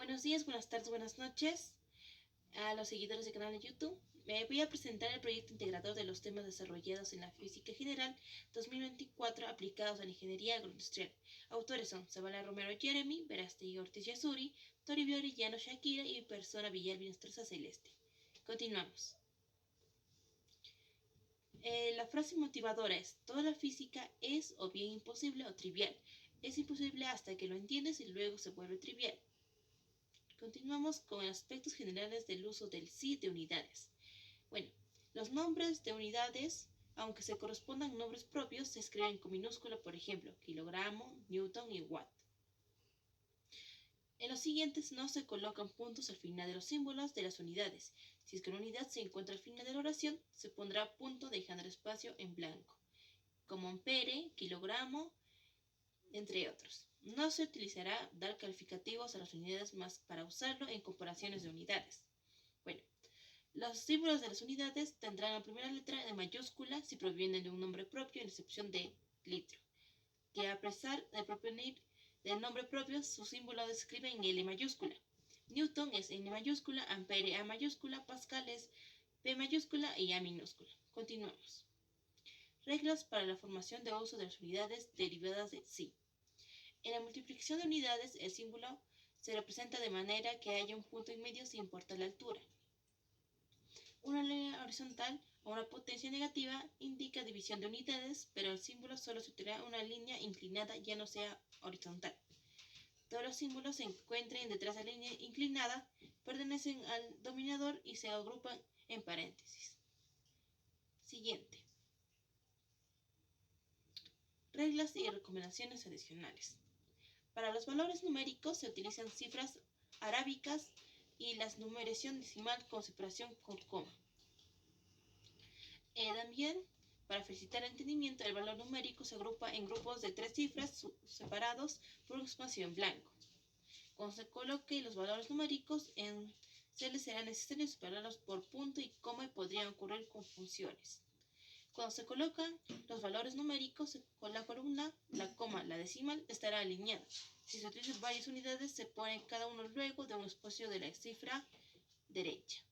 Buenos días, buenas tardes, buenas noches a los seguidores del canal de YouTube. Me voy a presentar el proyecto integrador de los temas desarrollados en la Física General 2024 aplicados a la Ingeniería Agroindustrial. Autores son Zavala Romero Jeremy, Verástegui Ortiz Yasuri, Toribio Orellano Shakira y Persona Villalbi Nostroza Celeste. Continuamos. La frase motivadora es: toda la física es o bien imposible o trivial. Es imposible hasta que lo entiendes y luego se vuelve trivial. Continuamos con aspectos generales del uso del sí de unidades. Bueno, los nombres de unidades, aunque se correspondan nombres propios, se escriben con minúscula, por ejemplo, kilogramo, newton y watt. En los siguientes no se colocan puntos al final de los símbolos de las unidades. Si es que una unidad se encuentra al final de la oración, se pondrá punto dejando el espacio en blanco, como ampere, kilogramo, entre otros. No se utilizará dar calificativos a las unidades más para usarlo en comparaciones de unidades. Bueno, los símbolos de las unidades tendrán la primera letra de mayúscula si provienen de un nombre propio, en excepción de litro, que a pesar de provenir del nombre propio, su símbolo se escribe en L mayúscula. Newton es N mayúscula, ampere A mayúscula, Pascal es P mayúscula y A minúscula. Continuamos. Reglas para la formación de uso de las unidades derivadas de sí. En la multiplicación de unidades, el símbolo se representa de manera que haya un punto en medio sin importar la altura. Una línea horizontal o una potencia negativa indica división de unidades, pero el símbolo solo se utiliza una línea inclinada, ya no sea horizontal. Todos los símbolos se encuentren detrás de la línea inclinada, pertenecen al dominador y se agrupan en paréntesis. Siguiente. Reglas y recomendaciones adicionales. Para los valores numéricos se utilizan cifras arábicas y la numeración decimal con separación con coma. También, para facilitar el entendimiento, el valor numérico se agrupa en grupos de 3 cifras separados por un espacio en blanco. Cuando se coloque los valores numéricos en celdas, será necesario separarlos por punto y coma y podrían ocurrir confusiones. Cuando se colocan los valores numéricos con la columna, la coma, la decimal estará alineada. Si se utilizan varias unidades, se pone cada uno luego de un espacio de la cifra derecha.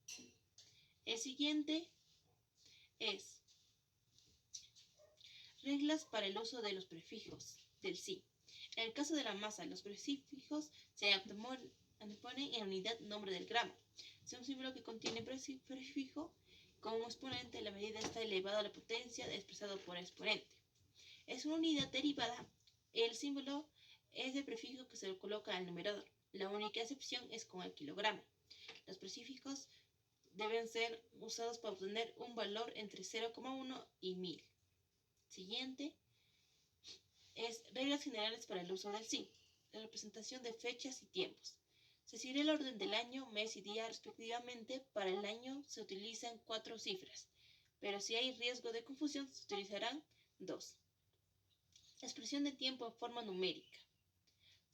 El siguiente es reglas para el uso de los prefijos del sí. En el caso de la masa, los prefijos se anteponen en unidad nombre del gramo. Si un símbolo que contiene prefijo con un exponente, la medida está elevada a la potencia expresado por exponente. Es una unidad derivada. El símbolo es de prefijo que se lo coloca al numerador. La única excepción es con el kilogramo. Los prefijos deben ser usados para obtener un valor entre 0,1 y 1000. Siguiente es reglas generales para el uso del sí. La representación de fechas y tiempos. Se sigue el orden del año, mes y día respectivamente. Para el año se utilizan 4 cifras, pero si hay riesgo de confusión se utilizarán 2. La expresión de tiempo en forma numérica.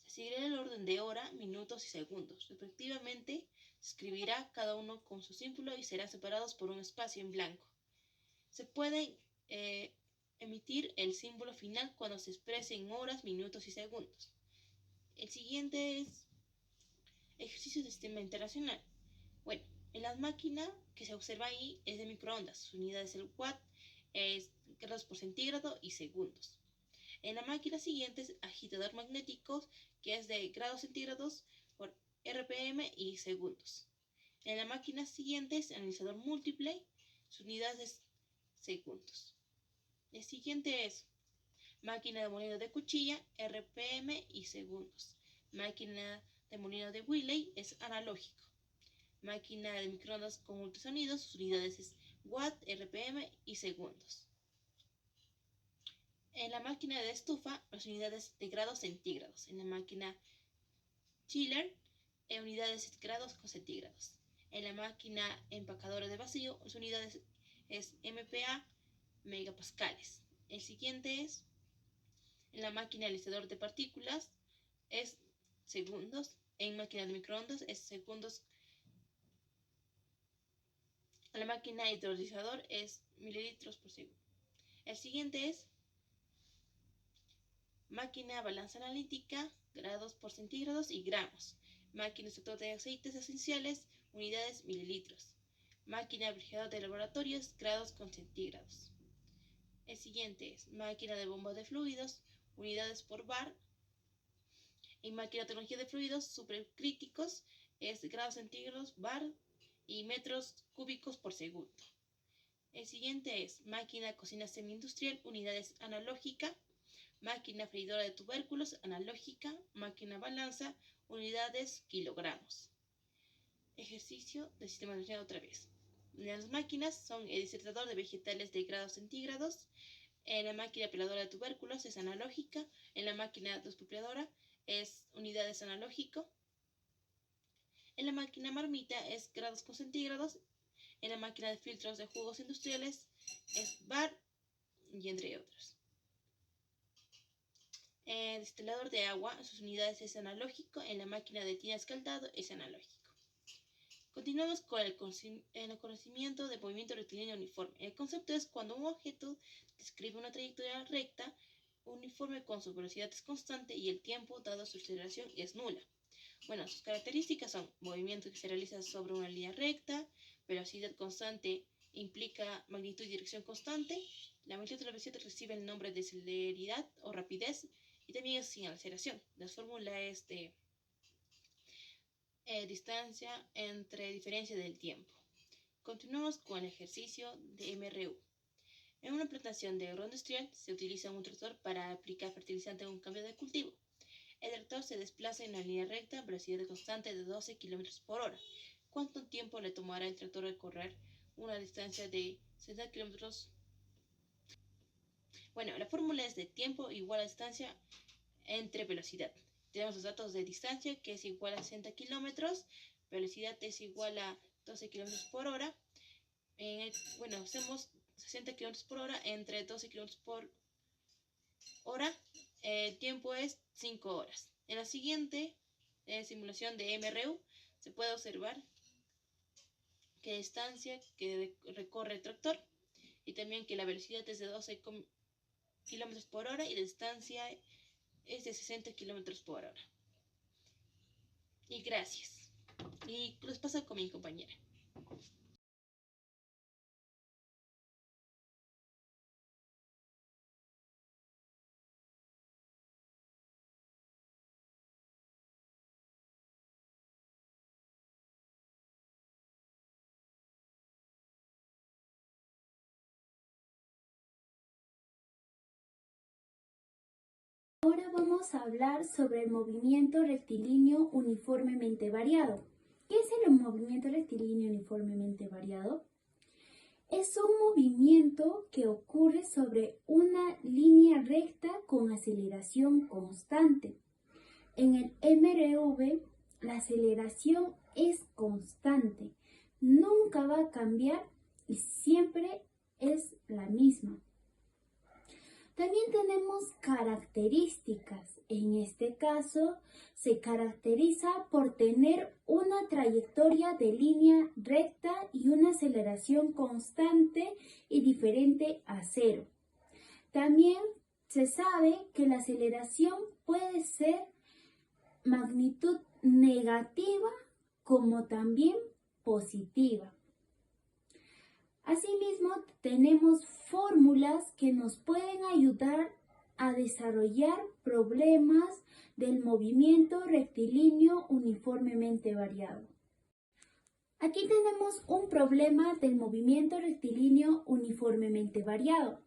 Se seguirá el orden de hora, minutos y segundos. Respectivamente, se escribirá cada uno con su símbolo y serán separados por un espacio en blanco. Se puede emitir el símbolo final cuando se exprese en horas, minutos y segundos. El siguiente es ejercicio de sistema internacional. Bueno, en la máquina que se observa ahí es de microondas. Su unidad es el watt, es grados por centígrado y segundos. En la máquina siguiente es agitador magnético, que es de grados centígrados por RPM y segundos. En la máquina siguiente es analizador múltiple, su unidad es segundos. El siguiente es máquina de molino de cuchilla, RPM y segundos. Máquina de molino de Wiley es analógico. Máquina de microondas con ultrasonidos, sus unidades es watt, RPM y segundos. En la máquina de estufa, las unidades de grados centígrados. En la máquina chiller, en unidades de grados con centígrados. En la máquina empacadora de vacío, las unidades es MPa, megapascales. El siguiente es en la máquina analizador de partículas, es segundos. En máquina de microondas es segundos. En la máquina hidrolizador es mililitros por segundo. El siguiente es máquina balanza analítica, grados por centígrados y gramos. máquina extractor de aceites esenciales, unidades mililitros. Máquina refrigerador de laboratorios, grados con centígrados. El siguiente es máquina de bomba de fluidos, unidades por bar. En máquina de tecnología de fluidos supercríticos es grados centígrados, bar y metros cúbicos por segundo. El siguiente es máquina cocina semi-industrial, unidades analógica. Máquina freidora de tubérculos analógica, máquina balanza, unidades kilogramos. Ejercicio del sistema de ordenado otra vez. Las máquinas son el distillador de vegetales de grados centígrados. En la máquina peladora de tubérculos es analógica. En la máquina despupiladora es unidades analógico. En la máquina marmita es grados con centígrados. En la máquina de filtros de jugos industriales es bar y entre otros. El destilador de agua, sus unidades es analógico. En la máquina de tina escaldado es analógico. Continuamos con el conocimiento del movimiento rectilíneo uniforme. El concepto es cuando un objeto describe una trayectoria recta, uniforme con su velocidad es constante y el tiempo dado su aceleración es nula. Bueno, sus características son movimiento que se realiza sobre una línea recta, velocidad constante implica magnitud y dirección constante, la magnitud de la velocidad recibe el nombre de celeridad o rapidez y también es sin aceleración. La fórmula es de distancia entre diferencia del tiempo. Continuamos con el ejercicio de MRU. En una plantación de agroindustrial se utiliza un tractor para aplicar fertilizante en un cambio de cultivo. El tractor se desplaza en una línea recta a velocidad constante de 12 km por hora. ¿Cuánto tiempo le tomará el tractor recorrer una distancia de 60 km? Bueno, la fórmula es de tiempo igual a distancia entre velocidad. Tenemos los datos de distancia, que es igual a 60 kilómetros, velocidad es igual a 12 kilómetros por hora. Hacemos 60 kilómetros por hora entre 12 kilómetros por hora. El tiempo es 5 horas. En la siguiente simulación de MRU se puede observar que distancia que recorre el tractor y también que la velocidad es de 12 kilómetros por hora y la distancia es de 60 kilómetros por hora. Y gracias. Y los paso con mi compañera. Ahora vamos a hablar sobre el movimiento rectilíneo uniformemente variado. ¿Qué es el movimiento rectilíneo uniformemente variado? Es un movimiento que ocurre sobre una línea recta con aceleración constante. En el MRV, la aceleración es constante, nunca va a cambiar y siempre es la misma. También tenemos características. En este caso, se caracteriza por tener una trayectoria de línea recta y una aceleración constante y diferente a cero. También se sabe que la aceleración puede ser magnitud negativa como también positiva. Asimismo, tenemos fórmulas que nos pueden ayudar a desarrollar problemas del movimiento rectilíneo uniformemente variado. Aquí tenemos un problema del movimiento rectilíneo uniformemente variado,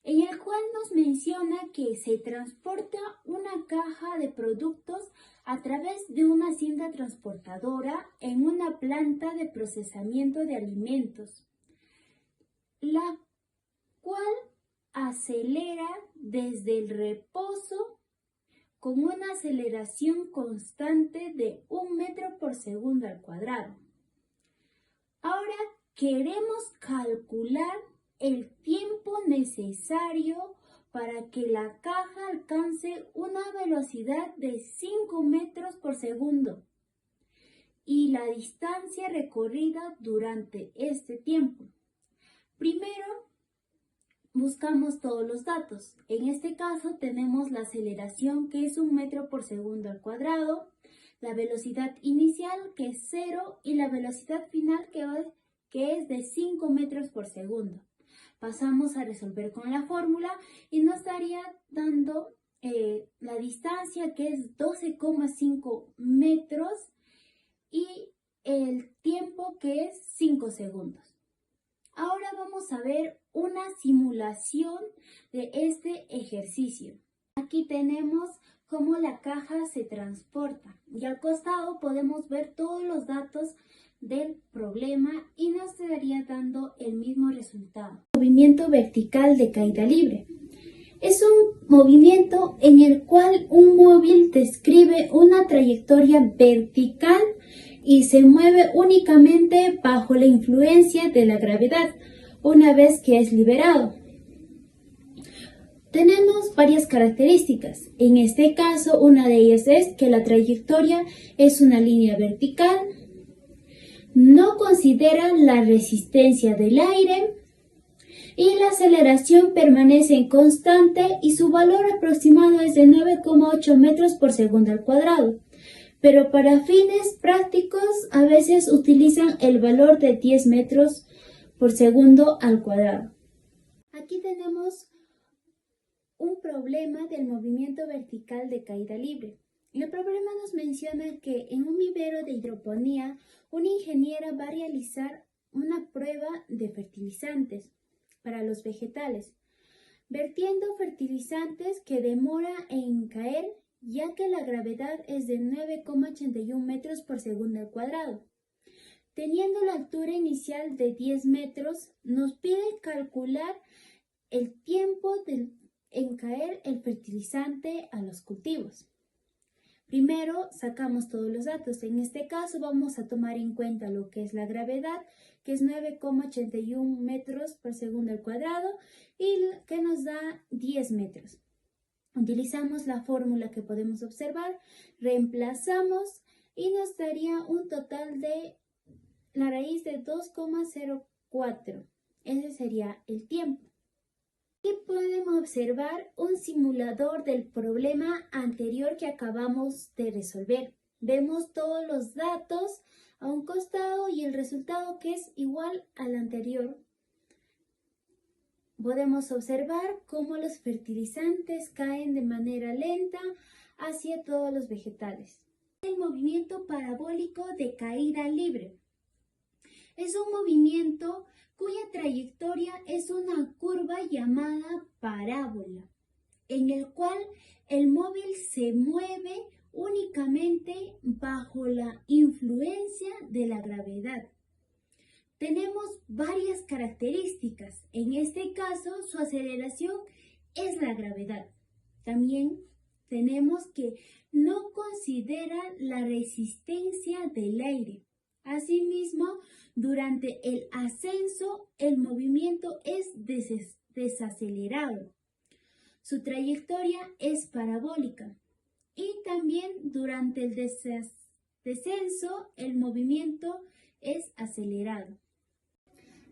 en el cual nos menciona que se transporta una caja de productos a través de una cinta transportadora en una planta de procesamiento de alimentos, la cual acelera desde el reposo con una aceleración constante de 1 metro por segundo al cuadrado. Ahora queremos calcular el tiempo necesario para que la caja alcance una velocidad de 5 metros por segundo y la distancia recorrida durante este tiempo. Primero, buscamos todos los datos. En este caso tenemos la aceleración, que es 1 metro por segundo al cuadrado. la velocidad inicial, que es 0, y la velocidad final, que es de 5 metros por segundo. Pasamos a resolver con la fórmula y nos estaría dando la distancia, que es 12,5 metros, y el tiempo, que es 5 segundos. Ahora vamos a ver una simulación de este ejercicio. Aquí tenemos cómo la caja se transporta y al costado podemos ver todos los datos del problema y nos estaría dando el mismo resultado. Movimiento vertical de caída libre. Es un movimiento en el cual un móvil describe una trayectoria vertical y se mueve únicamente bajo la influencia de la gravedad una vez que es liberado. Tenemos varias características. En este caso, una de ellas es que la trayectoria es una línea vertical, no considera la resistencia del aire y la aceleración permanece constante y su valor aproximado es de 9,8 metros por segundo al cuadrado. Pero para fines prácticos a veces utilizan el valor de 10 metros por segundo al cuadrado. Aquí tenemos un problema del movimiento vertical de caída libre. El problema nos menciona que en un vivero de hidroponía, una ingeniera va a realizar una prueba de fertilizantes para los vegetales, vertiendo fertilizantes que demora en caer, ya que la gravedad es de 9,81 metros por segundo al cuadrado. Teniendo la altura inicial de 10 metros, nos pide calcular el tiempo en caer el fertilizante a los cultivos. Primero sacamos todos los datos. En este caso vamos a tomar en cuenta lo que es la gravedad, que es 9,81 metros por segundo al cuadrado y que nos da 10 metros. Utilizamos la fórmula que podemos observar, reemplazamos y nos daría un total de la raíz de 2,04. Ese sería el tiempo. Aquí podemos observar un simulador del problema anterior que acabamos de resolver. Vemos todos los datos a un costado y el resultado que es igual al anterior. Podemos observar cómo los fertilizantes caen de manera lenta hacia todos los vegetales. El movimiento parabólico de caída libre. Es un movimiento cuya trayectoria es una curva llamada parábola, en el cual el móvil se mueve únicamente bajo la influencia de la gravedad. Tenemos varias características. En este caso, su aceleración es la gravedad. También tenemos que no considera la resistencia del aire. Asimismo, durante el ascenso, el movimiento es desacelerado. Su trayectoria es parabólica. Y también durante el descenso, el movimiento es acelerado.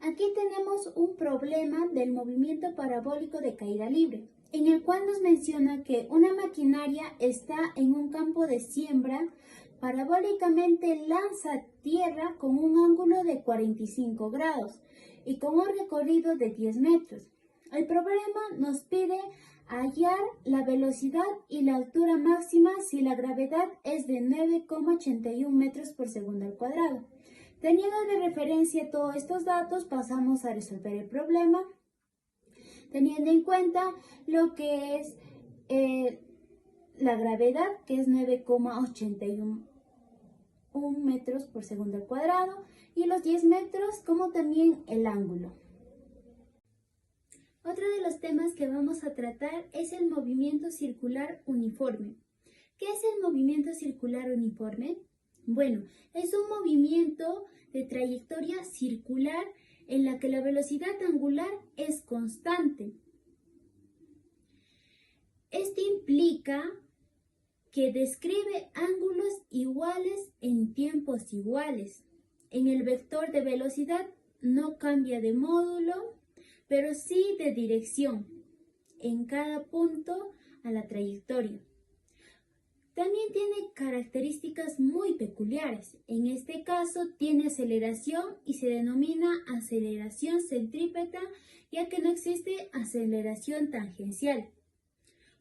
Aquí tenemos un problema del movimiento parabólico de caída libre, en el cual nos menciona que una maquinaria está en un campo de siembra, parabólicamente lanza tierra con un ángulo de 45 grados y con un recorrido de 10 metros. El problema nos pide hallar la velocidad y la altura máxima si la gravedad es de 9,81 metros por segundo al cuadrado. Teniendo de referencia todos estos datos, pasamos a resolver el problema, teniendo en cuenta lo que es la gravedad, que es 9,81 metros por segundo al cuadrado, y los 10 metros, como también el ángulo. Otro de los temas que vamos a tratar es el movimiento circular uniforme. ¿Qué es el movimiento circular uniforme? Bueno, es un movimiento de trayectoria circular en la que la velocidad angular es constante. Este implica que describe ángulos iguales en tiempos iguales. En el vector de velocidad no cambia de módulo, pero sí de dirección en cada punto a la trayectoria. También tiene características muy peculiares. En este caso tiene aceleración y se denomina aceleración centrípeta, ya que no existe aceleración tangencial.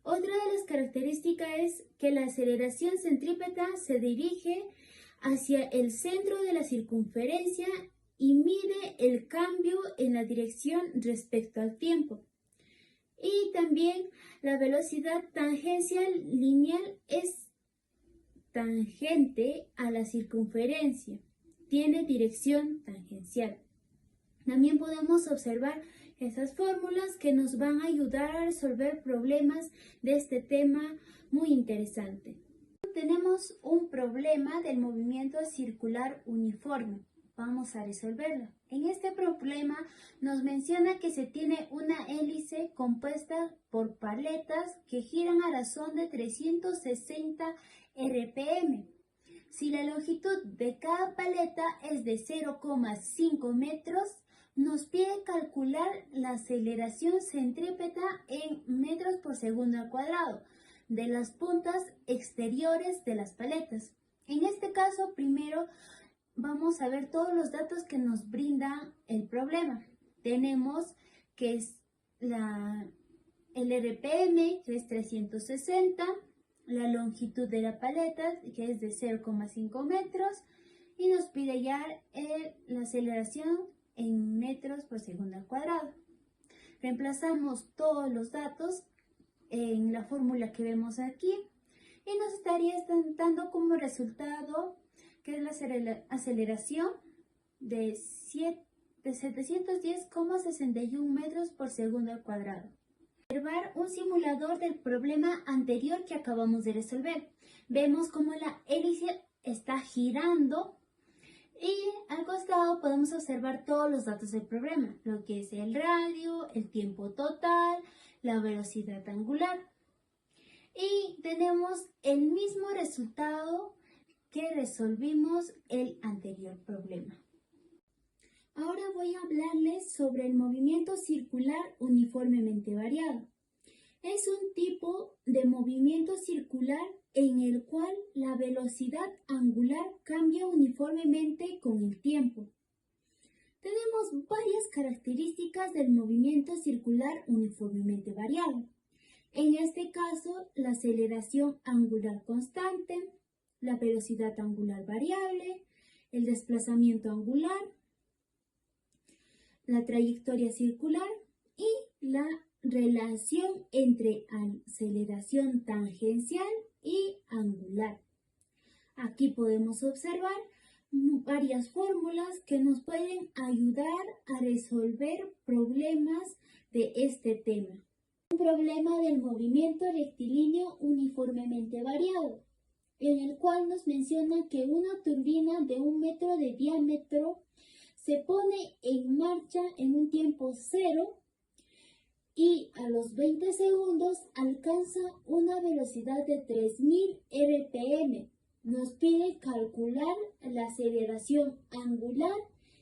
Otra de las características es que la aceleración centrípeta se dirige hacia el centro de la circunferencia y mide el cambio en la dirección respecto al tiempo. Y también la velocidad tangencial lineal es tangente a la circunferencia, tiene dirección tangencial. También podemos observar esas fórmulas que nos van a ayudar a resolver problemas de este tema muy interesante. Tenemos un problema del movimiento circular uniforme. Vamos a resolverlo. En este problema nos menciona que se tiene una hélice compuesta por paletas que giran a razón de 360 RPM. Si la longitud de cada paleta es de 0,5 metros, nos pide calcular la aceleración centrípeta en metros por segundo al cuadrado de las puntas exteriores de las paletas. En este caso, primero vamos a ver todos los datos que nos brinda el problema. Tenemos que es el RPM, que es 360, la longitud de la paleta, que es de 0,5 metros, y nos pide hallar la aceleración en metros por segundo al cuadrado. Reemplazamos todos los datos en la fórmula que vemos aquí y nos estaría dando como resultado que es la aceleración de 710,61 metros por segundo al cuadrado. Observar un simulador del problema anterior que acabamos de resolver. Vemos cómo la hélice está girando y al costado podemos observar todos los datos del problema, lo que es el radio, el tiempo total, la velocidad angular. Y tenemos el mismo resultado que resolvimos el anterior problema. Ahora voy a hablarles sobre el movimiento circular uniformemente variado. Es un tipo de movimiento circular en el cual la velocidad angular cambia uniformemente con el tiempo. Tenemos varias características del movimiento circular uniformemente variado. En este caso, la aceleración angular constante, la velocidad angular variable, el desplazamiento angular, la trayectoria circular y la relación entre aceleración tangencial y angular. Aquí podemos observar varias fórmulas que nos pueden ayudar a resolver problemas de este tema. Un problema del movimiento rectilíneo uniformemente variado, en el cual nos menciona que una turbina de 1 metro de diámetro se pone en marcha en un tiempo cero y a los 20 segundos alcanza una velocidad de 3000 RPM. Nos pide calcular la aceleración angular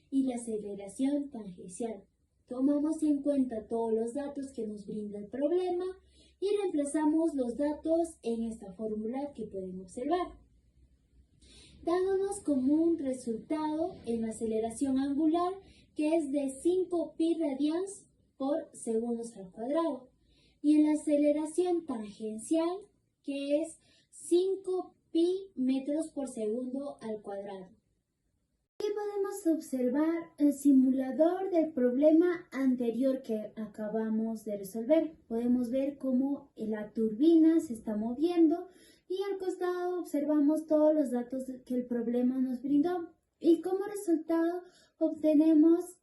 y la aceleración tangencial. Tomamos en cuenta todos los datos que nos brinda el problema y reemplazamos los datos en esta fórmula que pueden observar, dándonos como un resultado en la aceleración angular que es de 5 pi radians por segundos al cuadrado y en la aceleración tangencial que es 5 pi metros por segundo al cuadrado. Aquí podemos observar el simulador del problema anterior que acabamos de resolver. Podemos ver cómo la turbina se está moviendo y al costado observamos todos los datos que el problema nos brindó. Y como resultado obtenemos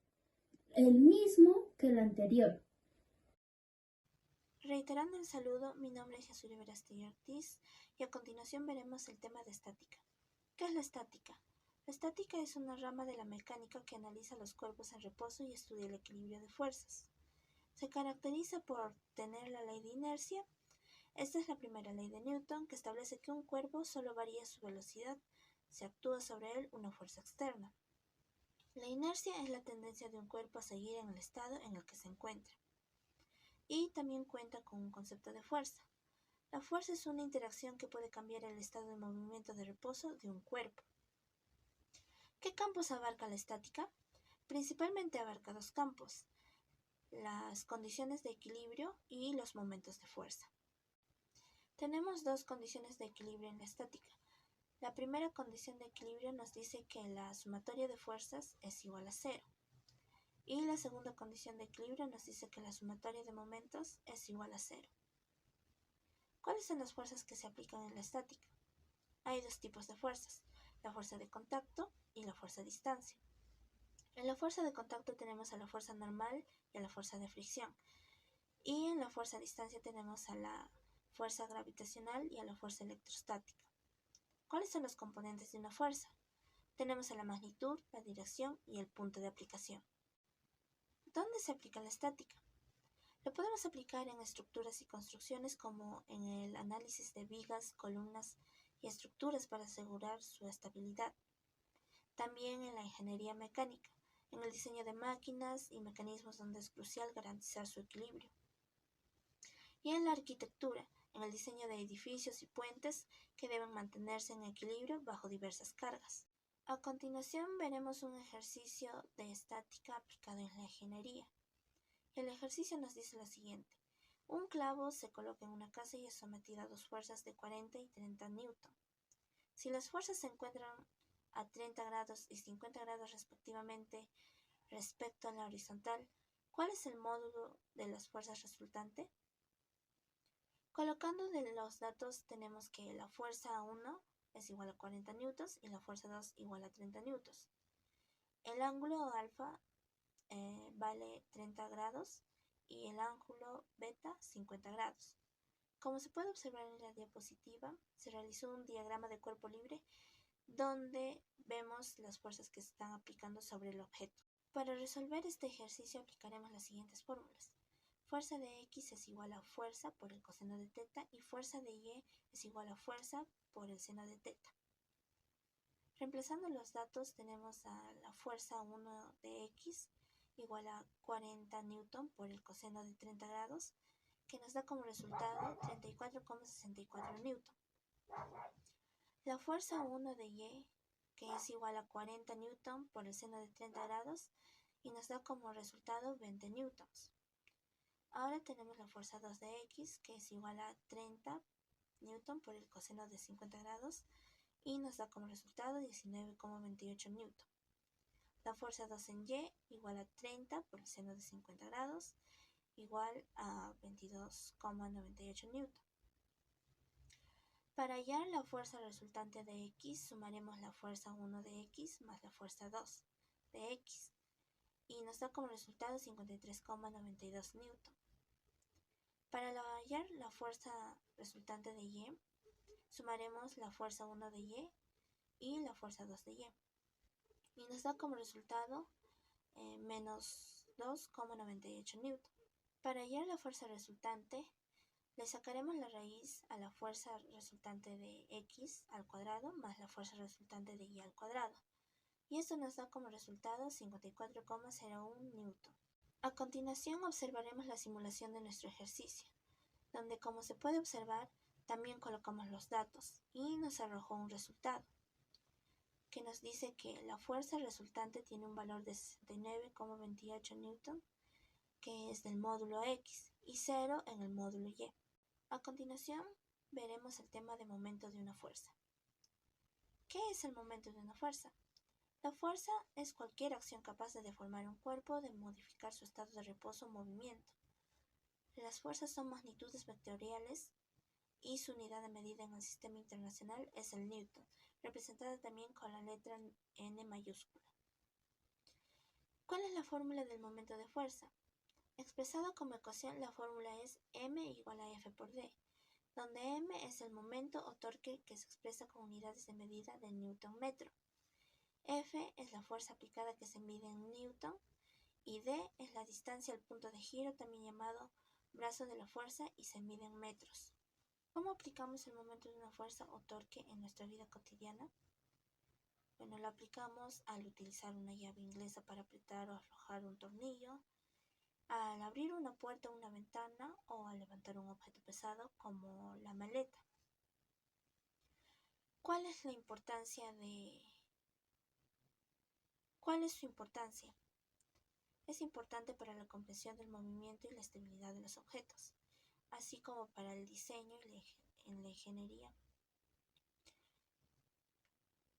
el mismo que el anterior. Reiterando el saludo, mi nombre es Yasuri Verástegui Ortiz y a continuación veremos el tema de estática. ¿Qué es la estática? La estática es una rama de la mecánica que analiza los cuerpos en reposo y estudia el equilibrio de fuerzas. Se caracteriza por tener la ley de inercia. Esta es la primera ley de Newton, que establece que un cuerpo solo varía su velocidad si actúa sobre él una fuerza externa. La inercia es la tendencia de un cuerpo a seguir en el estado en el que se encuentra. Y también cuenta con un concepto de fuerza. La fuerza es una interacción que puede cambiar el estado de movimiento de reposo de un cuerpo. ¿Qué campos abarca la estática? Principalmente abarca dos campos: las condiciones de equilibrio y los momentos de fuerza. Tenemos dos condiciones de equilibrio en la estática. La primera condición de equilibrio nos dice que la sumatoria de fuerzas es igual a 0. Y la segunda condición de equilibrio nos dice que la sumatoria de momentos es igual a 0. ¿Cuáles son las fuerzas que se aplican en la estática? Hay dos tipos de fuerzas: la fuerza de contacto y la fuerza a distancia. En la fuerza de contacto tenemos a la fuerza normal y a la fuerza de fricción. Y en la fuerza a distancia tenemos a la fuerza gravitacional y a la fuerza electrostática. ¿Cuáles son los componentes de una fuerza? Tenemos a la magnitud, la dirección y el punto de aplicación. ¿Dónde se aplica la estática? Lo podemos aplicar en estructuras y construcciones, como en el análisis de vigas, columnas y estructuras para asegurar su estabilidad. También en la ingeniería mecánica, en el diseño de máquinas y mecanismos donde es crucial garantizar su equilibrio. Y en la arquitectura, en el diseño de edificios y puentes que deben mantenerse en equilibrio bajo diversas cargas. A continuación veremos un ejercicio de estática aplicado en la ingeniería. El ejercicio nos dice lo siguiente: un clavo se coloca en una casa y es sometido a dos fuerzas de 40 y 30 newton. Si las fuerzas se encuentran a 30 grados y 50 grados respectivamente respecto a la horizontal, ¿cuál es el módulo de las fuerzas resultante? Colocando de los datos tenemos que la fuerza 1 es igual a 40 newtons y la fuerza 2 igual a 30 newtons. El ángulo alfa vale 30 grados y el ángulo beta 50 grados. Como se puede observar en la diapositiva, se realizó un diagrama de cuerpo libre donde vemos las fuerzas que se están aplicando sobre el objeto. Para resolver este ejercicio aplicaremos las siguientes fórmulas. Fuerza de X es igual a fuerza por el coseno de teta y fuerza de Y es igual a fuerza por el seno de teta. Reemplazando los datos tenemos a la fuerza 1 de X igual a 40 newton por el coseno de 30 grados, que nos da como resultado 34,64 newton. La fuerza 1 de Y, que es igual a 40 newton por el seno de 30 grados, y nos da como resultado 20 newtons. Ahora tenemos la fuerza 2 de X, que es igual a 30 newton por el coseno de 50 grados, y nos da como resultado 19,28 newton. La fuerza 2 en Y igual a 30 por el seno de 50 grados, igual a 22,98 newton. Para hallar la fuerza resultante de X, sumaremos la fuerza 1 de X más la fuerza 2 de X, y nos da como resultado 53,92 newton. Para hallar la fuerza resultante de Y, sumaremos la fuerza 1 de Y y la fuerza 2 de Y, y nos da como resultado menos 2,98 newton. Para hallar la fuerza resultante, le sacaremos la raíz a la fuerza resultante de X al cuadrado más la fuerza resultante de Y al cuadrado, y esto nos da como resultado 54,01 newton. A continuación observaremos la simulación de nuestro ejercicio, donde, como se puede observar, también colocamos los datos y nos arrojó un resultado que nos dice que la fuerza resultante tiene un valor de 69,28 newton, que es del módulo X, y 0 en el módulo Y. A continuación veremos el tema de momento de una fuerza. ¿Qué es el momento de una fuerza? La fuerza es cualquier acción capaz de deformar un cuerpo o de modificar su estado de reposo o movimiento. Las fuerzas son magnitudes vectoriales y su unidad de medida en el sistema internacional es el newton, representada también con la letra N mayúscula. ¿Cuál es la fórmula del momento de fuerza? Expresada como ecuación, la fórmula es m igual a F por D, donde m es el momento o torque que se expresa con unidades de medida de newton metro. F es la fuerza aplicada que se mide en newton y D es la distancia al punto de giro, también llamado brazo de la fuerza, y se mide en metros. ¿Cómo aplicamos el momento de una fuerza o torque en nuestra vida cotidiana? Bueno, lo aplicamos al utilizar una llave inglesa para apretar o aflojar un tornillo, al abrir una puerta o una ventana o al levantar un objeto pesado como la maleta. ¿Cuál es su importancia? Es importante para la comprensión del movimiento y la estabilidad de los objetos, así como para el diseño y en la ingeniería.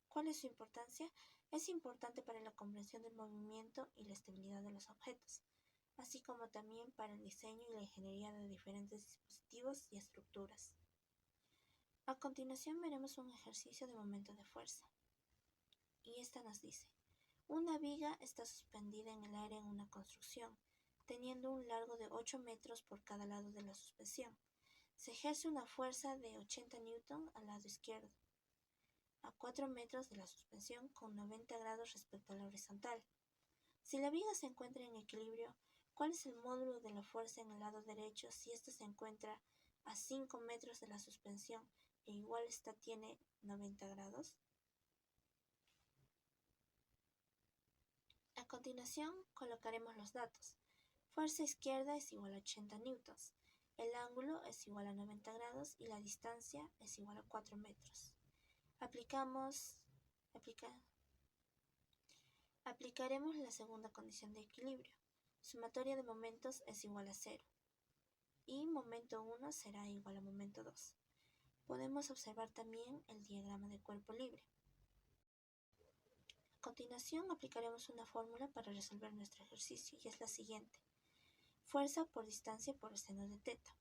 ¿Cuál es su importancia? Es importante para la comprensión del movimiento y la estabilidad de los objetos, así como también para el diseño y la ingeniería de diferentes dispositivos y estructuras. A continuación veremos un ejercicio de momento de fuerza. Y esta nos dice: una viga está suspendida en el aire en una construcción, teniendo un largo de 8 metros por cada lado de la suspensión. Se ejerce una fuerza de 80 Newton al lado izquierdo, a 4 metros de la suspensión con 90 grados respecto a la horizontal. Si la viga se encuentra en equilibrio, ¿cuál es el módulo de la fuerza en el lado derecho si ésta se encuentra a 5 metros de la suspensión e igual esta tiene 90 grados? A continuación colocaremos los datos. Fuerza izquierda es igual a 80 newtons, el ángulo es igual a 90 grados y la distancia es igual a 4 metros. Aplicaremos la segunda condición de equilibrio. Sumatoria de momentos es igual a 0 y momento 1 será igual a momento 2. Podemos observar también el diagrama de cuerpo libre. A continuación aplicaremos una fórmula para resolver nuestro ejercicio y es la siguiente: fuerza por distancia por el seno de teta,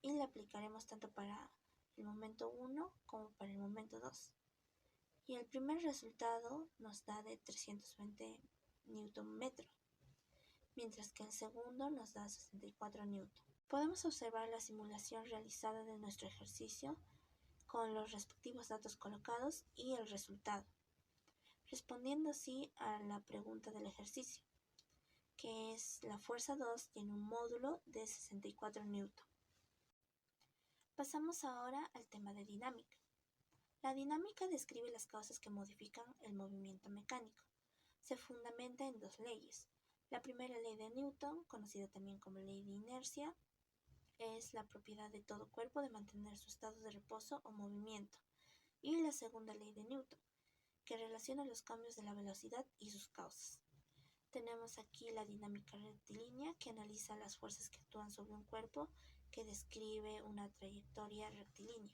y la aplicaremos tanto para el momento 1 como para el momento 2. Y el primer resultado nos da de 320 Nm, mientras que el segundo nos da 64 Nm. Podemos observar la simulación realizada de nuestro ejercicio con los respectivos datos colocados y el resultado, respondiendo así a la pregunta del ejercicio, que es: la fuerza 2 tiene un módulo de 64 Nm. Pasamos ahora al tema de dinámica. La dinámica describe las causas que modifican el movimiento mecánico. Se fundamenta en dos leyes. La primera ley de Newton, conocida también como ley de inercia, es la propiedad de todo cuerpo de mantener su estado de reposo o movimiento. Y la segunda ley de Newton, que relaciona los cambios de la velocidad y sus causas. Tenemos aquí la dinámica rectilínea, que analiza las fuerzas que actúan sobre un cuerpo que describe una trayectoria rectilínea.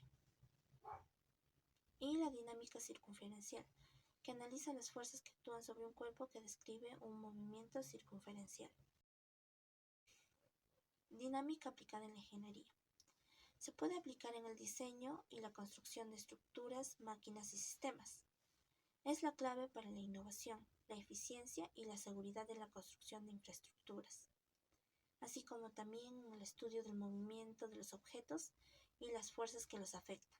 Y la dinámica circunferencial, que analiza las fuerzas que actúan sobre un cuerpo que describe un movimiento circunferencial. Dinámica aplicada en la ingeniería. Se puede aplicar en el diseño y la construcción de estructuras, máquinas y sistemas. Es la clave para la innovación, la eficiencia y la seguridad de la construcción de infraestructuras, así como también en el estudio del movimiento de los objetos y las fuerzas que los afectan,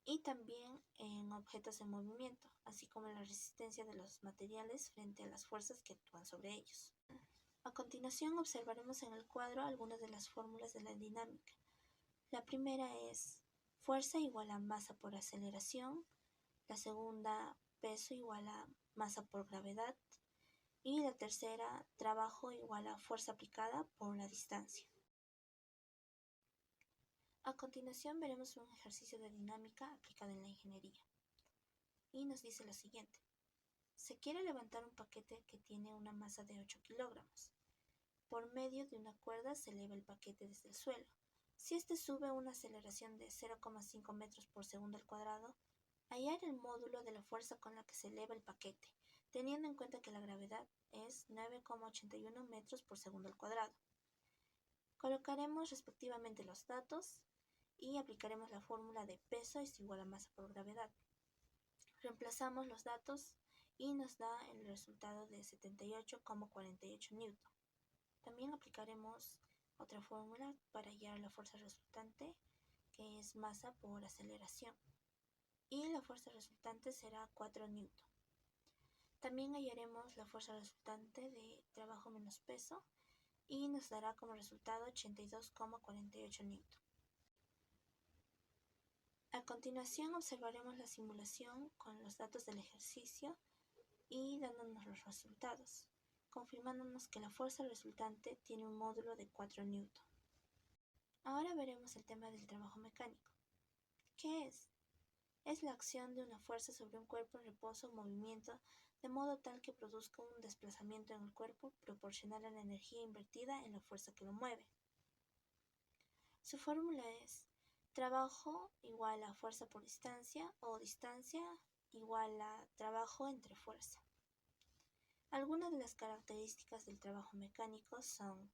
y también en objetos en movimiento, así como la resistencia de los materiales frente a las fuerzas que actúan sobre ellos. A continuación observaremos en el cuadro algunas de las fórmulas de la dinámica. La primera es fuerza igual a masa por aceleración, la segunda peso igual a masa por gravedad y la tercera trabajo igual a fuerza aplicada por la distancia. A continuación veremos un ejercicio de dinámica aplicada en la ingeniería y nos dice lo siguiente: se quiere levantar un paquete que tiene una masa de 8 kilogramos. Por medio de una cuerda se eleva el paquete desde el suelo. Si este sube a una aceleración de 0,5 metros por segundo al cuadrado, hallar el módulo de la fuerza con la que se eleva el paquete, teniendo en cuenta que la gravedad es 9,81 metros por segundo al cuadrado. Colocaremos respectivamente los datos y aplicaremos la fórmula de peso es igual a masa por gravedad. Reemplazamos los datos y nos da el resultado de 78,48 Newton. También aplicaremos otra fórmula para hallar la fuerza resultante, que es masa por aceleración, y la fuerza resultante será 4 Newton. También hallaremos la fuerza resultante de trabajo menos peso y nos dará como resultado 82,48 Newton. A continuación observaremos la simulación con los datos del ejercicio y dándonos los resultados. confirmándonos que la fuerza resultante tiene un módulo de 4 newton. Ahora veremos el tema del trabajo mecánico. ¿Qué es? Es la acción de una fuerza sobre un cuerpo en reposo o movimiento de modo tal que produzca un desplazamiento en el cuerpo proporcional a la energía invertida en la fuerza que lo mueve. Su fórmula es trabajo igual a fuerza por distancia o distancia igual a trabajo entre fuerza. Algunas de las características del trabajo mecánico son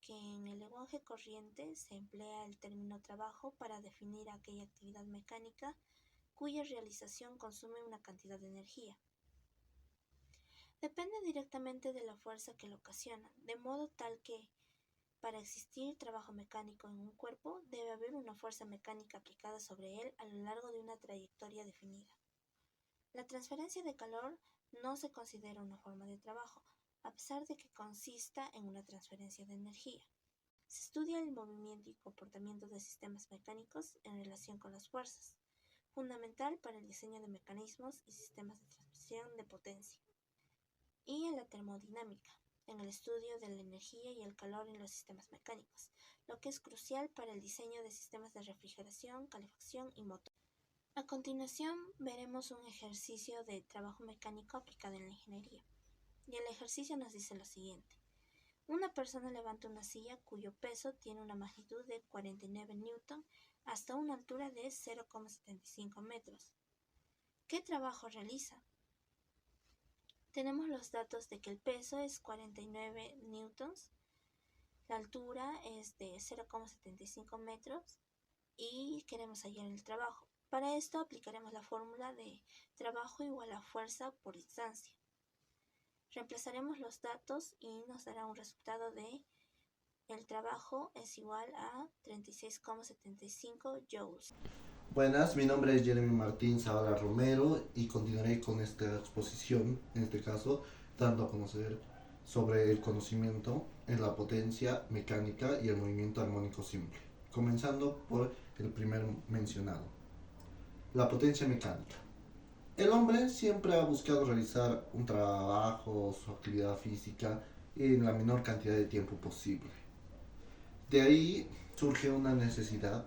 que en el lenguaje corriente se emplea el término trabajo para definir aquella actividad mecánica cuya realización consume una cantidad de energía. Depende directamente de la fuerza que lo ocasiona, de modo tal que, para existir trabajo mecánico en un cuerpo, debe haber una fuerza mecánica aplicada sobre él a lo largo de una trayectoria definida. La transferencia de calor no se considera una forma de trabajo, a pesar de que consista en una transferencia de energía. Se estudia el movimiento y comportamiento de sistemas mecánicos en relación con las fuerzas, fundamental para el diseño de mecanismos y sistemas de transmisión de potencia. Y en la termodinámica, en el estudio de la energía y el calor en los sistemas mecánicos, lo que es crucial para el diseño de sistemas de refrigeración, calefacción y motor. A continuación veremos un ejercicio de trabajo mecánico aplicado en la ingeniería. Y el ejercicio nos dice lo siguiente. Una persona levanta una silla cuyo peso tiene una magnitud de 49 newton hasta una altura de 0,75 metros. ¿Qué trabajo realiza? Tenemos los datos de que el peso es 49 newtons, la altura es de 0,75 metros y queremos hallar el trabajo. Para esto aplicaremos la fórmula de trabajo igual a fuerza por distancia. Reemplazaremos los datos y nos dará un resultado de el trabajo es igual a 36,75 joules. Buenas, mi nombre es Jeremy Martín Zavala Romero y continuaré con esta exposición, en este caso, dando a conocer sobre el conocimiento en la potencia mecánica y el movimiento armónico simple, comenzando por el primer mencionado, la potencia mecánica. El hombre siempre ha buscado realizar un trabajo, su actividad física, en la menor cantidad de tiempo posible. De ahí surge una necesidad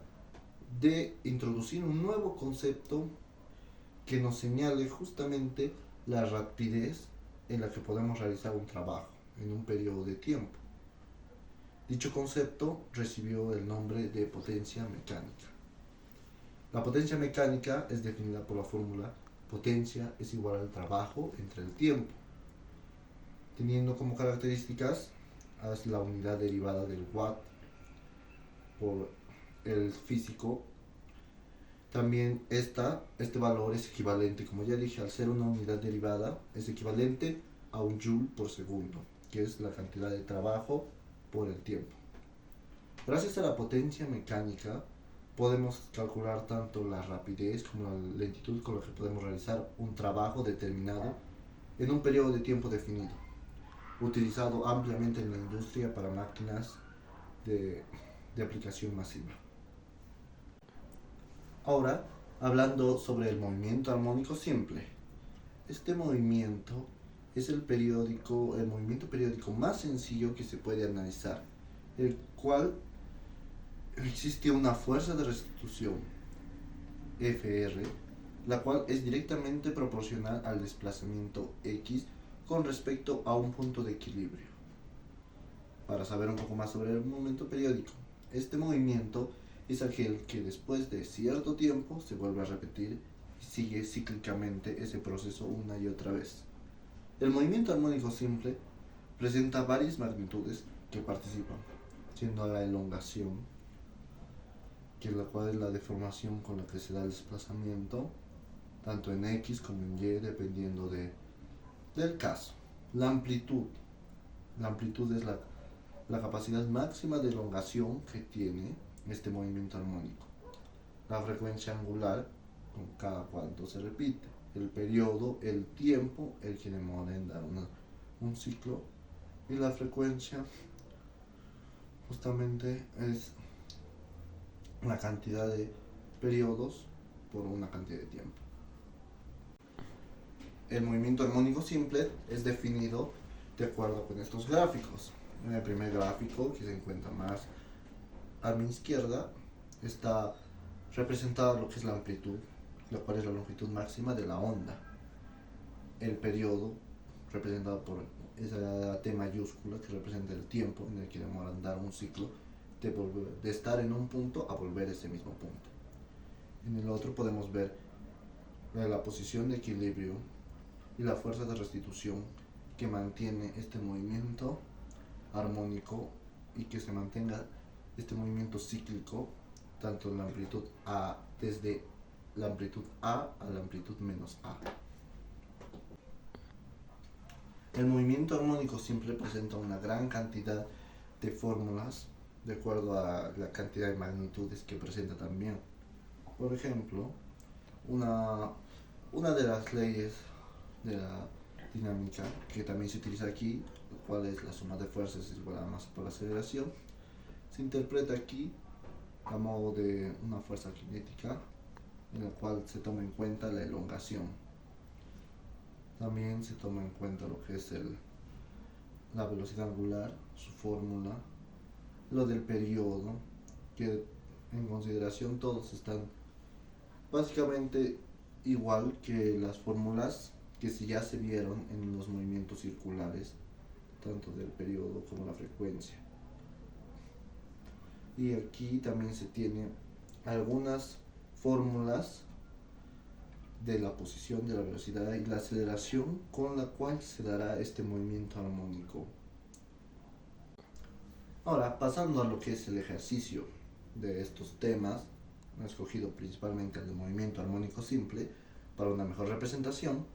de introducir un nuevo concepto que nos señale justamente la rapidez en la que podemos realizar un trabajo en un periodo de tiempo. Dicho concepto recibió el nombre de potencia mecánica. La potencia mecánica es definida por la fórmula potencia es igual al trabajo entre el tiempo, teniendo como características la unidad derivada del watt por el físico. También este valor es equivalente, como ya dije, al ser una unidad derivada, es equivalente a un joule por segundo, que es la cantidad de trabajo por el tiempo. Gracias a la potencia mecánica podemos calcular tanto la rapidez como la lentitud con la que podemos realizar un trabajo determinado en un periodo de tiempo definido, utilizado ampliamente en la industria para máquinas de aplicación masiva. Ahora, hablando sobre el movimiento armónico simple. Este movimiento es el movimiento periódico más sencillo que se puede analizar, el cual existe una fuerza de restitución, Fr, la cual es directamente proporcional al desplazamiento X con respecto a un punto de equilibrio. Para saber un poco más sobre el movimiento periódico, este movimiento es aquel que después de cierto tiempo se vuelve a repetir y sigue cíclicamente ese proceso una y otra vez. El movimiento armónico simple presenta varias magnitudes que participan, siendo la elongación, que es la cual es la deformación con la que se da el desplazamiento, tanto en X como en Y, dependiendo del caso. La amplitud es la capacidad máxima de elongación que tiene este movimiento armónico. La frecuencia angular, con cada cuanto se repite. El periodo, el tiempo, el que demora en dar un ciclo. Y la frecuencia justamente es la cantidad de periodos por una cantidad de tiempo. El movimiento armónico simple es definido de acuerdo con estos gráficos. En el primer gráfico, que se encuentra más a mi izquierda, está representada lo que es la amplitud, la cual es la longitud máxima de la onda. El periodo, representado por esa T mayúscula, que representa el tiempo en el que demora andar un ciclo, de estar en un punto a volver a ese mismo punto. En el otro podemos ver la posición de equilibrio y la fuerza de restitución que mantiene este movimiento armónico y que se mantenga este movimiento cíclico tanto en la amplitud A, desde la amplitud A a la amplitud menos A. El movimiento armónico siempre presenta una gran cantidad de fórmulas de acuerdo a la cantidad de magnitudes que presenta también. Por ejemplo, una de las leyes de la dinámica que también se utiliza aquí, la cual es la suma de fuerzas es igual a masa por aceleración, se interpreta aquí a modo de una fuerza cinética en la cual se toma en cuenta la elongación. También se toma en cuenta lo que es la velocidad angular, su fórmula, lo del periodo, que en consideración todos están básicamente igual que las fórmulas que ya se vieron en los movimientos circulares, tanto del periodo como la frecuencia. Y aquí también se tiene algunas fórmulas de la posición, de la velocidad y la aceleración con la cual se dará este movimiento armónico. Ahora, pasando a lo que es el ejercicio de estos temas, he escogido principalmente el de movimiento armónico simple para una mejor representación.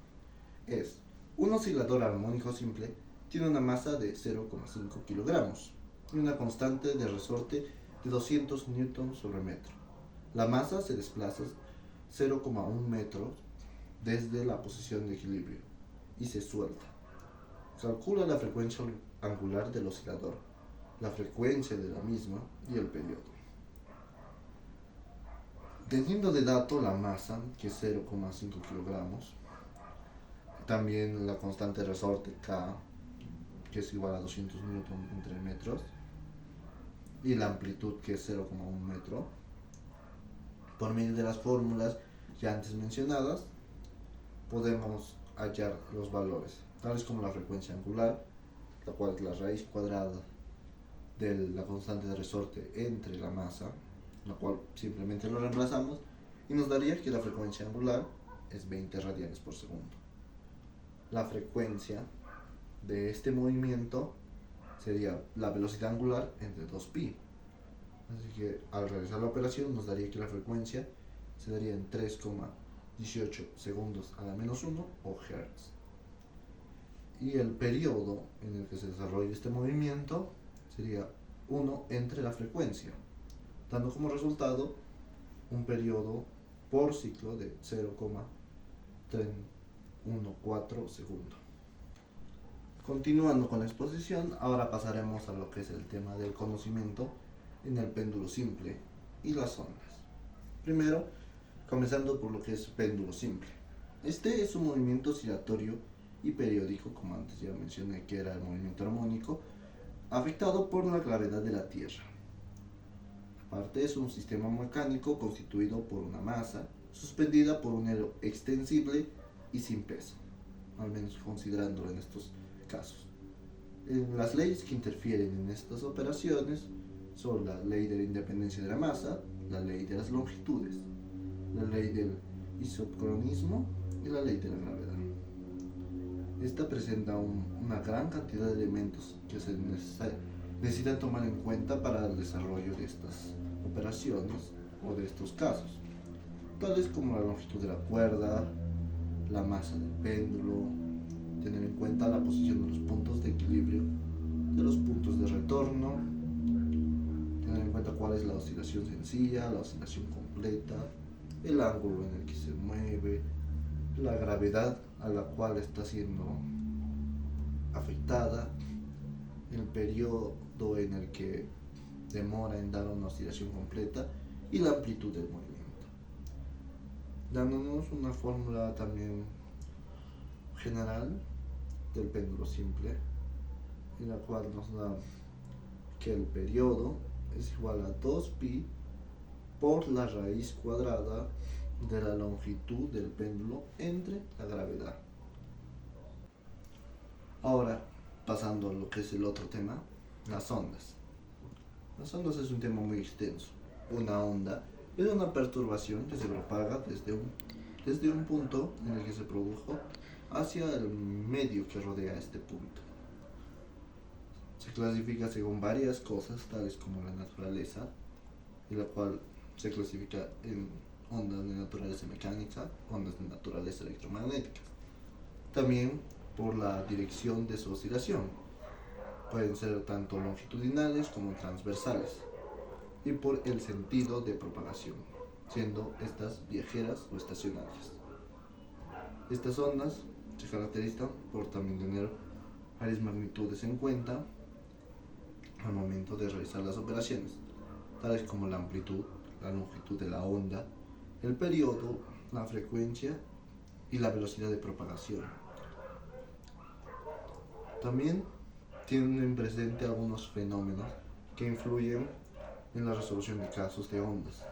Es un oscilador armónico simple tiene una masa de 0,5 kilogramos y una constante de resorte de 200 newtons sobre metro. La masa se desplaza 0,1 metros desde la posición de equilibrio y se suelta. Calcula la frecuencia angular del oscilador, la frecuencia de la misma y el periodo. Teniendo de dato la masa, que es 0,5 kilogramos, también la constante de resorte K, que es igual a 200 newton entre metros, y la amplitud, que es 0,1 metro, por medio de las fórmulas ya antes mencionadas, podemos hallar los valores, tales como la frecuencia angular, la cual es la raíz cuadrada de la constante de resorte entre la masa, la cual simplemente lo reemplazamos y nos daría que la frecuencia angular es 20 radianes por segundo. La frecuencia de este movimiento sería la velocidad angular entre 2pi. Así que al realizar la operación nos daría que la frecuencia se daría en 3,18 segundos a la menos 1 o hertz. Y el periodo en el que se desarrolla este movimiento sería 1 entre la frecuencia, dando como resultado un periodo por ciclo de 0,314 segundos. Continuando con la exposición, ahora pasaremos a lo que es el tema del conocimiento en el péndulo simple y las ondas. Primero, comenzando por lo que es péndulo simple. Este es un movimiento oscilatorio y periódico, como antes ya mencioné que era el movimiento armónico, afectado por la gravedad de la Tierra. Aparte es un sistema mecánico constituido por una masa suspendida por un hilo extensible y sin peso, al menos considerándolo en estos casos. Las leyes que interfieren en estas operaciones son la ley de la independencia de la masa, la ley de las longitudes, la ley del isocronismo y la ley de la gravedad. Esta presenta una gran cantidad de elementos que se necesitan tomar en cuenta para el desarrollo de estas operaciones o de estos casos, tales como la longitud de la cuerda, la masa del péndulo, tener en cuenta la posición de los puntos de equilibrio, de los puntos de retorno, tener en cuenta cuál es la oscilación sencilla, la oscilación completa, el ángulo en el que se mueve, la gravedad a la cual está siendo afectada, el periodo en el que demora en dar una oscilación completa y la amplitud del movimiento, dándonos una fórmula también general del péndulo simple, en la cual nos da que el periodo es igual a 2pi por la raíz cuadrada de la longitud del péndulo entre la gravedad. Ahora, pasando a lo que es el otro tema, las ondas. Las ondas es un tema muy extenso. Una onda es una perturbación que se propaga desde un punto en el que se produjo hacia el medio que rodea este punto. Se clasifica según varias cosas, tales como la naturaleza, en la cual se clasifica en ondas de naturaleza mecánica, ondas de naturaleza electromagnética. También por la dirección de su oscilación. Pueden ser tanto longitudinales como transversales. Y por el sentido de propagación, siendo estas viajeras o estacionarias. Estas ondas se caracterizan por también tener varias magnitudes en cuenta al momento de realizar las operaciones, tales como la amplitud, la longitud de la onda, el periodo, la frecuencia y la velocidad de propagación. También tienen presente algunos fenómenos que influyen en la resolución de casos de ondas,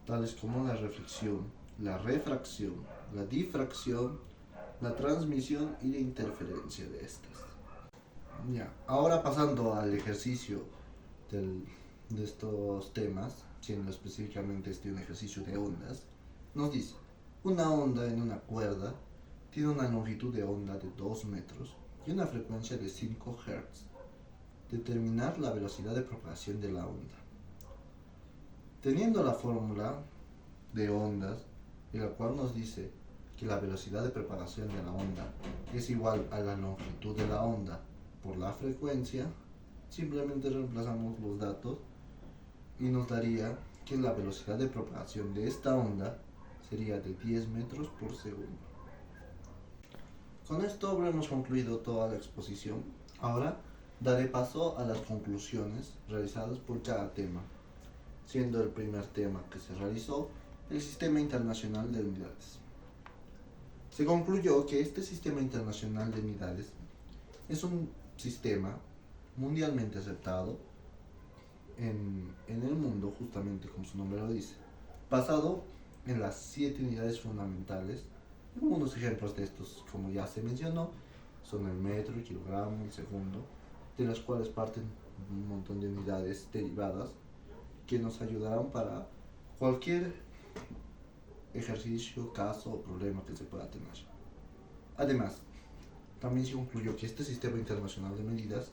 tales como la reflexión, la refracción, la difracción, la transmisión y la interferencia de estas. Ahora pasando al ejercicio de estos temas, siendo específicamente un ejercicio de ondas, nos dice, una onda en una cuerda tiene una longitud de onda de 2 metros y una frecuencia de 5 Hz. Determinar la velocidad de propagación de la onda. Teniendo la fórmula de ondas, en la cual nos dice que la velocidad de propagación de la onda es igual a la longitud de la onda por la frecuencia, simplemente reemplazamos los datos y nos daría que la velocidad de propagación de esta onda sería de 10 metros por segundo. Con esto habremos concluido toda la exposición. Ahora daré paso a las conclusiones realizadas por cada tema, siendo el primer tema que se realizó el Sistema Internacional de Unidades. Se concluyó que este Sistema Internacional de Unidades es un sistema mundialmente aceptado en el mundo, justamente como su nombre lo dice, basado en las 7 unidades fundamentales. Algunos ejemplos de estos, como ya se mencionó, son el metro, el kilogramo, el segundo, de las cuales parten un montón de unidades derivadas que nos ayudarán para cualquier ejercicio, caso o problema que se pueda tener. Además, también se concluyó que este sistema internacional de medidas,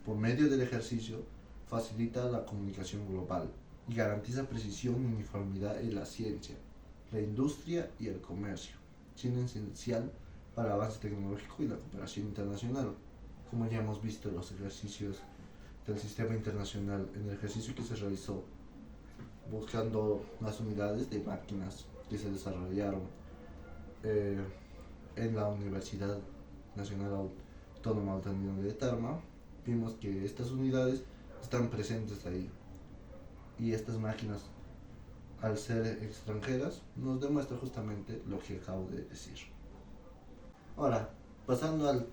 por medio del ejercicio, facilita la comunicación global y garantiza precisión y uniformidad en la ciencia, la industria y el comercio, siendo esencial para el avance tecnológico y la cooperación internacional. Como ya hemos visto en los ejercicios del sistema internacional, en el ejercicio que se realizó buscando las unidades de máquinas que se desarrollaron en la Universidad Nacional Autónoma Andina de Tarma, vimos que estas unidades están presentes ahí, y estas máquinas, al ser extranjeras, nos demuestra justamente lo que acabo de decir. Ahora, pasando al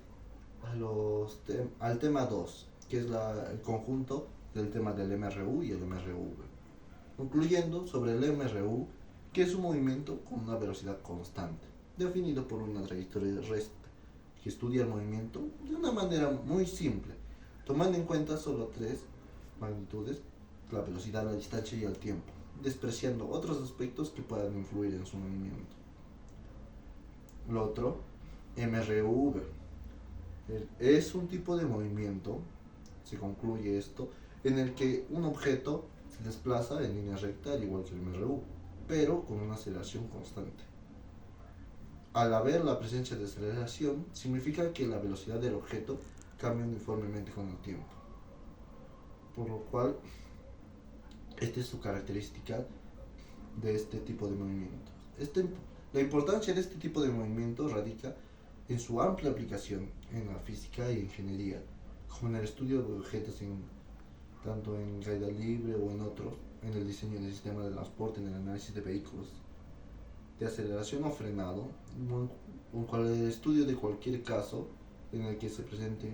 tema 2, que es el conjunto del tema del MRU y el MRV. Concluyendo sobre el MRU, que es un movimiento con una velocidad constante, definido por una trayectoria recta, que estudia el movimiento de una manera muy simple, tomando en cuenta solo 3 magnitudes: la velocidad, la distancia y el tiempo, despreciando otros aspectos que puedan influir en su movimiento. Lo otro, MRV, es un tipo de movimiento, se concluye esto, en el que un objeto se desplaza en línea recta al igual que el MRU, pero con una aceleración constante. Al haber la presencia de aceleración, significa que la velocidad del objeto cambia uniformemente con el tiempo, por lo cual esta es su característica de este tipo de movimientos. La importancia de este tipo de movimiento radica en su amplia aplicación en la física y ingeniería, como en el estudio de objetos tanto en caída libre o en otros, en el diseño de sistemas de transporte, en el análisis de vehículos de aceleración o frenado, o en el estudio de cualquier caso en el que se presente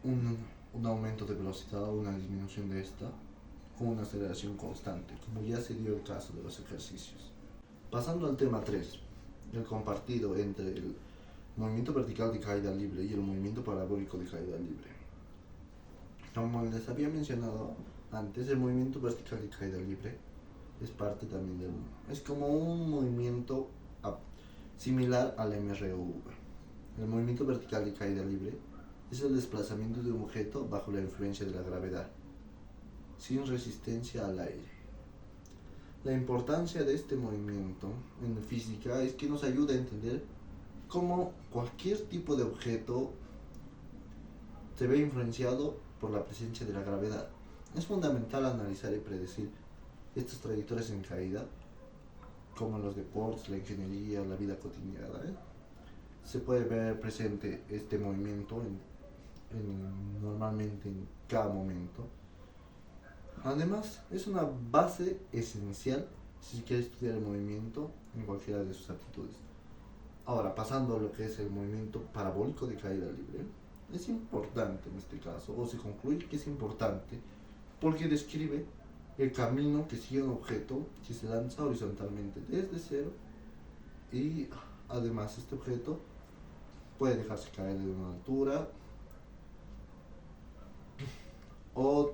un aumento de velocidad o una disminución de esta con una aceleración constante, como ya se dio el caso de los ejercicios. Pasando al tema 3, el compartido entre el movimiento vertical de caída libre y el movimiento parabólico de caída libre. Como les había mencionado antes, el movimiento vertical de caída libre es parte también es como un movimiento similar al MRV. El movimiento vertical de caída libre es el desplazamiento de un objeto bajo la influencia de la gravedad, sin resistencia al aire. La importancia de este movimiento en física es que nos ayuda a entender cómo cualquier tipo de objeto se ve influenciado por la presencia de la gravedad. Es fundamental analizar y predecir estas trayectorias en caída, como en los deportes, la ingeniería, la vida cotidiana. Se puede ver presente este movimiento normalmente en cada momento. Además, es una base esencial si se quiere estudiar el movimiento en cualquiera de sus aptitudes. Ahora, pasando a lo que es el movimiento parabólico de caída libre, es importante en este caso, o se concluye que es importante, porque describe el camino que sigue un objeto que se lanza horizontalmente desde cero, y además este objeto puede dejarse caer de una altura o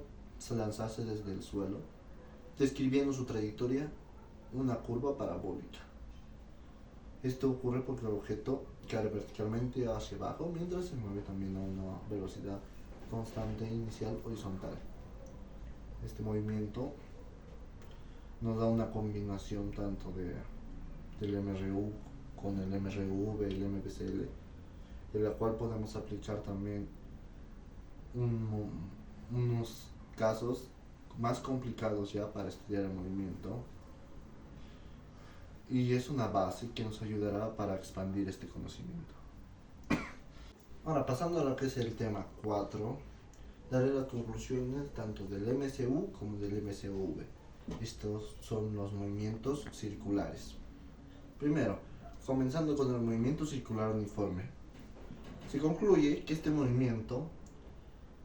lanzarse desde el suelo, describiendo su trayectoria una curva parabólica. Esto ocurre porque el objeto cae verticalmente hacia abajo mientras se mueve también a una velocidad constante inicial horizontal. Este movimiento nos da una combinación tanto del MRU con el MRV, el MVCL, en la cual podemos aplicar también unos casos más complicados ya para estudiar el movimiento, y es una base que nos ayudará para expandir este conocimiento. Ahora, pasando a lo que es el tema 4, daré las conclusiones tanto del MCU como del MCV. Estos son los movimientos circulares. Primero, comenzando con el movimiento circular uniforme. Se concluye que este movimiento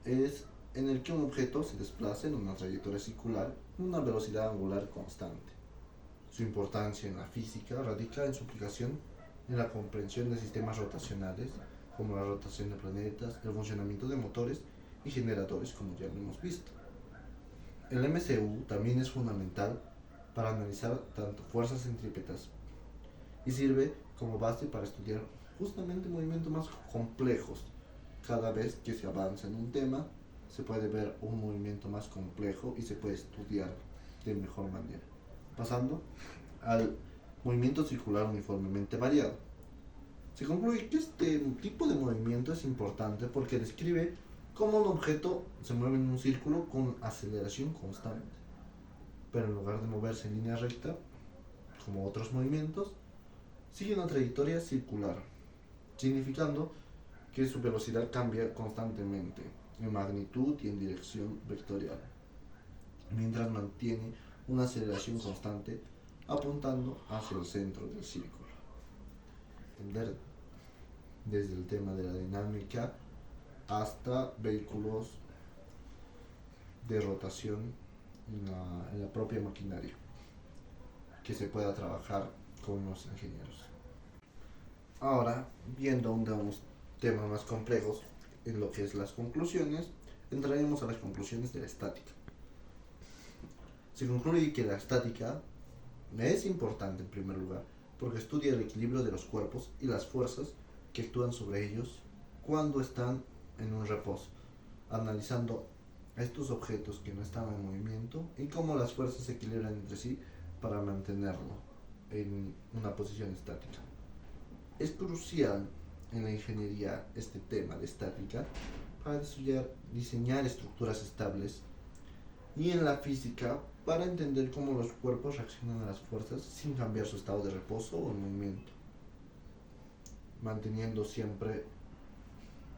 es en el que un objeto se desplaza en una trayectoria circular con una velocidad angular constante. Su importancia en la física radica en su aplicación en la comprensión de sistemas rotacionales, como la rotación de planetas, el funcionamiento de motores y generadores, como ya lo hemos visto. El MCU también es fundamental para analizar tanto fuerzas centrípetas y sirve como base para estudiar justamente movimientos más complejos. Cada vez que se avanza en un tema, se puede ver un movimiento más complejo y se puede estudiar de mejor manera. Pasando al movimiento circular uniformemente variado. Se concluye que este tipo de movimiento es importante porque describe cómo un objeto se mueve en un círculo con aceleración constante, pero en lugar de moverse en línea recta, como otros movimientos, sigue una trayectoria circular, significando que su velocidad cambia constantemente en magnitud y en dirección vectorial, mientras mantiene una aceleración constante apuntando hacia el centro del círculo. Entender desde el tema de la dinámica hasta vehículos de rotación en la propia maquinaria que se pueda trabajar con los ingenieros. Ahora, viendo unos temas más complejos en lo que es las conclusiones, entraremos a las conclusiones de la estática. Se concluye que la estática es importante en primer lugar porque estudia el equilibrio de los cuerpos y las fuerzas que actúan sobre ellos cuando están en un reposo, analizando a estos objetos que no están en movimiento y cómo las fuerzas se equilibran entre sí para mantenerlo en una posición estática. Es crucial en la ingeniería este tema de estática para diseñar estructuras estables, y en la física para entender cómo los cuerpos reaccionan a las fuerzas sin cambiar su estado de reposo o movimiento, manteniendo siempre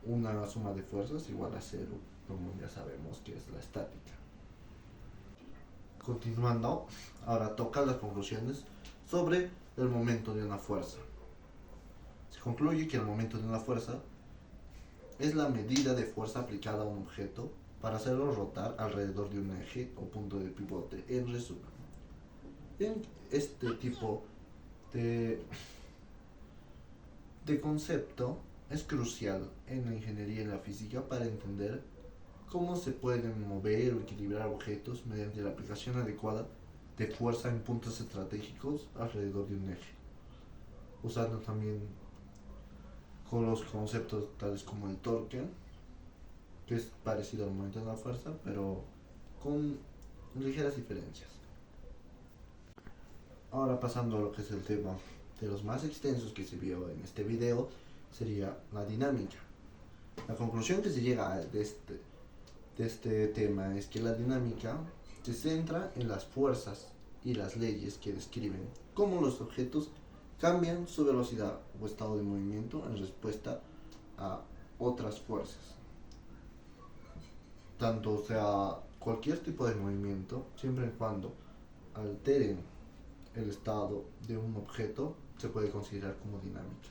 una suma de fuerzas igual a cero, como ya sabemos que es la estática. Continuando, ahora toca las conclusiones sobre el momento de una fuerza. Se concluye que el momento de una fuerza es la medida de fuerza aplicada a un objeto para hacerlo rotar alrededor de un eje o punto de pivote. En resumen, en este tipo de concepto es crucial en la ingeniería y en la física para entender cómo se pueden mover o equilibrar objetos mediante la aplicación adecuada de fuerza en puntos estratégicos alrededor de un eje, usando también con los conceptos tales como el torque, que es parecido al momento de la fuerza, pero con ligeras diferencias. Ahora pasando a lo que es el tema de los más extensos que se vio en este video, sería la dinámica. La conclusión que se llega de este tema es que la dinámica se centra en las fuerzas y las leyes que describen cómo los objetos cambian su velocidad o estado de movimiento en respuesta a otras fuerzas. Tanto sea cualquier tipo de movimiento, siempre y cuando alteren el estado de un objeto, se puede considerar como dinámica.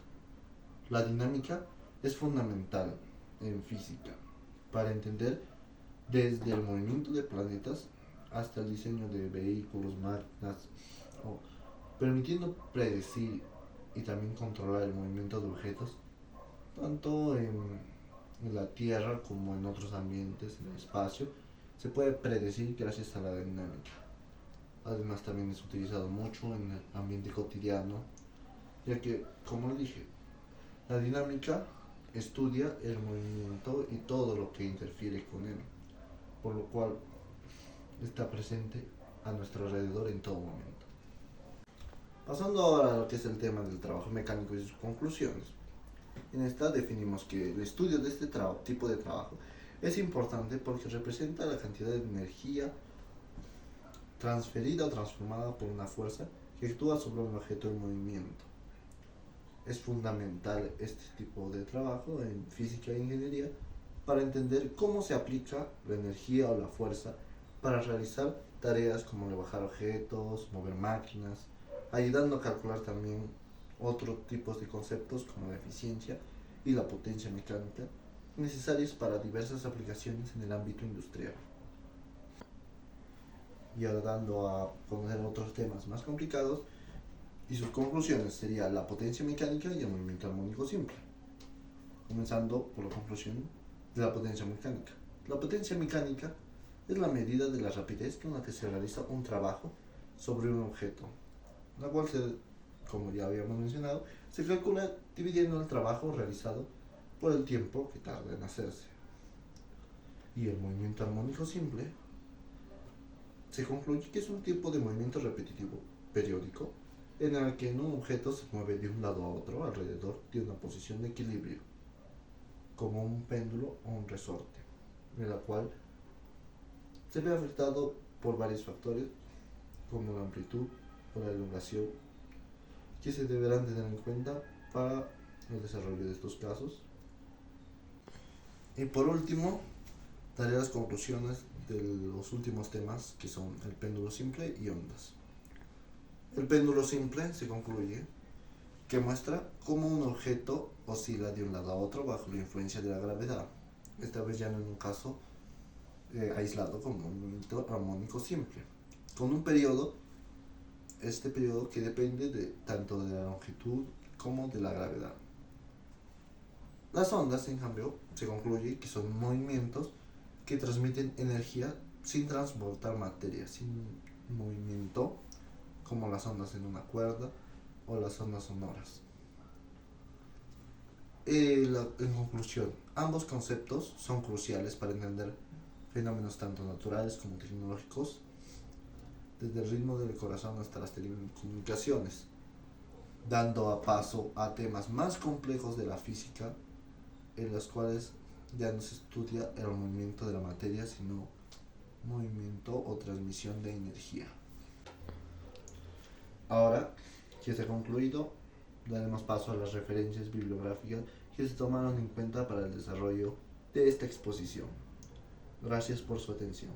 La dinámica es fundamental en física para entender desde el movimiento de planetas hasta el diseño de vehículos, máquinas, permitiendo predecir y también controlar el movimiento de objetos, tanto en la Tierra como en otros ambientes, en el espacio, se puede predecir gracias a la dinámica. Además también es utilizado mucho en el ambiente cotidiano, ya que, como dije, la dinámica estudia el movimiento y todo lo que interfiere con él, por lo cual está presente a nuestro alrededor en todo momento. Pasando ahora a lo que es el tema del trabajo mecánico y sus conclusiones. En esta definimos que el estudio de este tipo de trabajo es importante porque representa la cantidad de energía transferida o transformada por una fuerza que actúa sobre un objeto en movimiento. Es fundamental este tipo de trabajo en física e ingeniería para entender cómo se aplica la energía o la fuerza para realizar tareas como rebajar objetos, mover máquinas, ayudando a calcular también otros tipos de conceptos como la eficiencia y la potencia mecánica necesarios para diversas aplicaciones en el ámbito industrial. Y ahora dando a conocer otros temas más complicados y sus conclusiones sería la potencia mecánica y el movimiento armónico simple. Comenzando por la conclusión de la potencia mecánica. La potencia mecánica es la medida de la rapidez con la que se realiza un trabajo sobre un objeto, la cual como ya habíamos mencionado, se calcula dividiendo el trabajo realizado por el tiempo que tarda en hacerse. Y el movimiento armónico simple se concluye que es un tipo de movimiento repetitivo periódico en el que un objeto se mueve de un lado a otro alrededor de una posición de equilibrio, como un péndulo o un resorte, en la cual se ve afectado por varios factores como la amplitud o la elongación que se deberán tener en cuenta para el desarrollo de estos casos. Y por último, daré las conclusiones de los últimos temas que son el péndulo simple y ondas. El péndulo simple se concluye que muestra cómo un objeto oscila de un lado a otro bajo la influencia de la gravedad, esta vez ya no en un caso aislado como un movimiento armónico simple, con un periodo que depende tanto de la longitud como de la gravedad. Las ondas, en cambio, se concluye que son movimientos que transmiten energía sin transportar materia, sin movimiento, como las ondas en una cuerda o las ondas sonoras. En conclusión, ambos conceptos son cruciales para entender fenómenos tanto naturales como tecnológicos, desde el ritmo del corazón hasta las telecomunicaciones, dando paso a temas más complejos de la física, en los cuales ya no se estudia el movimiento de la materia, sino movimiento o transmisión de energía. Ahora que se ha concluido, daremos paso a las referencias bibliográficas que se tomaron en cuenta para el desarrollo de esta exposición. Gracias por su atención.